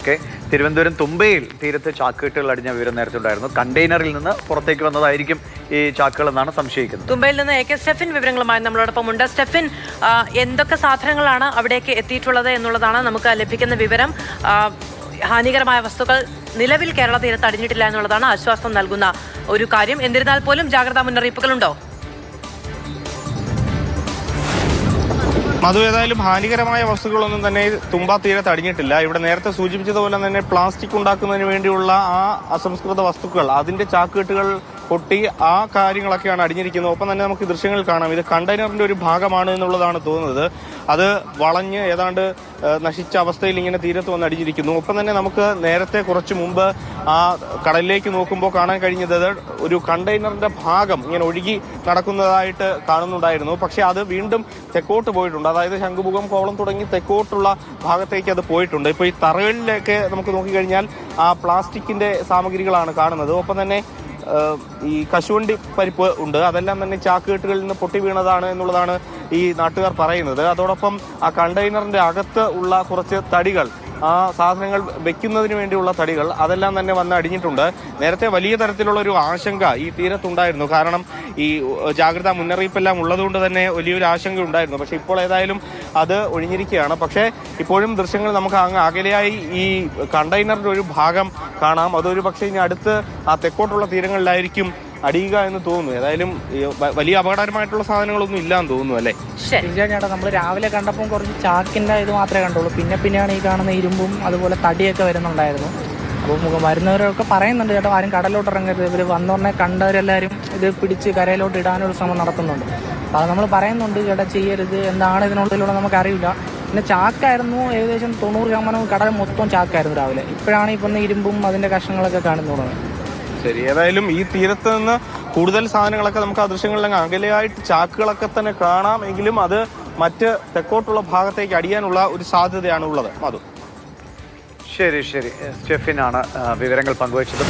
Okay. Thiruvananthapuram തുമ്പയിൽ തീരത്ത് ചാക്കുകെട്ടുകൾ അടിഞ്ഞ വിവരം നേരത്തെ ഉണ്ടായിരുന്നു. കണ്ടെയ്നറിൽ നിന്ന് പുറത്തേക്ക് വന്നതായിരിക്കും ഈ ചാക്കുകൾ എന്നാണ് സംശയിക്കുന്നത്. തുമ്പയിൽ നിന്ന് AK സ്റ്റെഫിൻ വിവരങ്ങളുമായി നമ്മളോടൊപ്പം ഉണ്ട്. സ്റ്റെഫിൻ, എന്തൊക്കെ സാധനങ്ങളാണ് അവിടേക്ക് എത്തിയിട്ടുള്ളത് എന്നുള്ളതാണ് നമുക്ക് ലഭിക്കുന്ന വിവരം. ഹാനികരമായ വസ്തുക്കൾ നിലവിൽ കേരള തീരത്ത് അടിഞ്ഞിട്ടില്ല എന്നുള്ളതാണ് ആശ്വാസം നൽകുന്ന ഒരു കാര്യം. എന്നിരുന്നാൽ പോലും ജാഗ്രതാ മുന്നറിയിപ്പുകളുണ്ടോ? ഏതായാലും ഹാനികരമായ വസ്തുക്കളൊന്നും തന്നെ തുമ്പ തീരത്ത് അടിഞ്ഞിട്ടില്ല. ഇവിടെ നേരത്തെ സൂചിപ്പിച്ചതുപോലെ തന്നെ പ്ലാസ്റ്റിക് ഉണ്ടാക്കുന്നതിന് വേണ്ടിയുള്ള ആ അസംസ്കൃത വസ്തുക്കൾ, അതിന്റെ ചാക്കുകെട്ടുകൾ പൊട്ടി ആ കാര്യങ്ങളൊക്കെയാണ് അടിഞ്ഞിരിക്കുന്നത്. ഒപ്പം തന്നെ നമുക്ക് ദൃശ്യങ്ങൾ കാണാം. ഇത് കണ്ടെയ്നറിന്റെ ഒരു ഭാഗമാണ് എന്നുള്ളതാണ് തോന്നുന്നത്. അത് വളഞ്ഞ് ഏതാണ്ട് നശിച്ച അവസ്ഥയിൽ ഇങ്ങനെ തീരത്ത് വന്ന് അടിഞ്ഞിരിക്കുന്നു. ഒപ്പം തന്നെ നമുക്ക് നേരത്തെ കുറച്ച് മുമ്പ് ആ കടലിലേക്ക് നോക്കുമ്പോൾ കാണാൻ കഴിഞ്ഞത് ഒരു കണ്ടെയ്നറിന്റെ ഭാഗം ഇങ്ങനെ ഒഴുകി നടക്കുന്നതായിട്ട് കാണുന്നുണ്ടായിരുന്നു. പക്ഷെ അത് വീണ്ടും തെക്കോട്ട് പോയിട്ടുണ്ട്. അതായത് ശംഖുമുഖം, കോവളം തുടങ്ങി തെക്കോട്ടുള്ള ഭാഗത്തേക്ക് അത് പോയിട്ടുണ്ട്. ഇപ്പോൾ ഈ തറകളിലേക്ക് നമുക്ക് നോക്കിക്കഴിഞ്ഞാൽ ആ പ്ലാസ്റ്റിക്കിന്റെ സാമഗ്രികളാണ് കാണുന്നത്. ഒപ്പം തന്നെ ഈ കശുവണ്ടി പരിപ്പ് ഉണ്ട്. അതെല്ലാം തന്നെ ചാക്കുകെട്ടുകളിൽ നിന്ന് പൊട്ടി വീണതാണ് എന്നുള്ളതാണ് ഈ നാട്ടുകാർ പറയുന്നത്. അതോടൊപ്പം ആ കണ്ടെയ്നറിന്റെ അകത്ത് ഉള്ള കുറച്ച് തടികൾ, ആ സാധനങ്ങൾ വെക്കുന്നതിന് വേണ്ടിയുള്ള തടികൾ, അതെല്ലാം തന്നെ വന്ന് അടിഞ്ഞിട്ടുണ്ട്. നേരത്തെ വലിയ തരത്തിലുള്ള ഒരു ആശങ്ക ഈ തീരത്തുണ്ടായിരുന്നു. കാരണം ഈ ജാഗ്രതാ മുന്നറിയിപ്പെല്ലാം ഉള്ളതുകൊണ്ട് തന്നെ വലിയൊരു ആശങ്ക ഉണ്ടായിരുന്നു. പക്ഷെ ഇപ്പോൾ ഏതായാലും അത് ഒഴിഞ്ഞിരിക്കുകയാണ്. പക്ഷേ ഇപ്പോഴും ദൃശ്യങ്ങൾ നമുക്ക് അങ്ങ് അകലെയായി ഈ കണ്ടെയ്നറിന്റെ ഒരു ഭാഗം കാണാം. അതൊരു പക്ഷേ ഇനി അടുത്ത് ആ തെക്കോട്ടുള്ള തീരങ്ങളിലായിരിക്കും അടിയുക എന്ന് തോന്നുന്നു. ഏതായാലും വലിയ അപകടകരമായിട്ടുള്ള സാധനങ്ങളൊന്നും ഇല്ലാന്ന് തോന്നുന്നു, അല്ലേ? ചേട്ടാ, നമ്മൾ രാവിലെ കണ്ടപ്പോൾ കുറച്ച് ചാക്കിന്റെ ഇത് മാത്രമേ കണ്ടുള്ളൂ. പിന്നെയാണ് ഈ കാണുന്ന ഇരുമ്പും അതുപോലെ തടിയൊക്കെ വരുന്നുണ്ടായിരുന്നു. അപ്പോൾ വരുന്നവരൊക്കെ പറയുന്നുണ്ട് ചേട്ടാ, ആരും കടലോട്ട് ഇറങ്ങരുത്, ഇവർ വന്നോടനെ കണ്ടവരെല്ലാവരും ഇത് പിടിച്ച് കരയിലോട്ട് ഇടാനൊരു ശ്രമം നടത്തുന്നുണ്ട്. അപ്പോൾ അത് നമ്മൾ പറയുന്നുണ്ട് ചേട്ടാ, ചെയ്യരുത്, എന്താണ് ഇതിനുള്ളിലൂടെ നമുക്കറിയില്ല. പിന്നെ ചാക്കായിരുന്നു, ഏകദേശം 90% കടൽ മൊത്തം ചാക്കായിരുന്നു രാവിലെ. ഇപ്പോഴാണ് ഇപ്പം ഇരുമ്പും അതിന്റെ കഷ്ണങ്ങളൊക്കെ കാണുന്നത്. ശരി, ഏതായാലും ഈ തീരത്ത് നിന്ന് കൂടുതൽ സാധനങ്ങളൊക്കെ നമുക്ക് ആ ദൃശ്യങ്ങളിലങ്ങ് അകലെയായിട്ട് ചാക്കുകളൊക്കെ തന്നെ കാണാം. എങ്കിലും അത് മറ്റ് തെക്കോട്ടുള്ള ഭാഗത്തേക്ക് അടിയാനുള്ള ഒരു സാധ്യതയാണ് ഉള്ളത്. ശരി, സ്റ്റെഫിനാണ് വിവരങ്ങൾ പങ്കുവച്ചത്.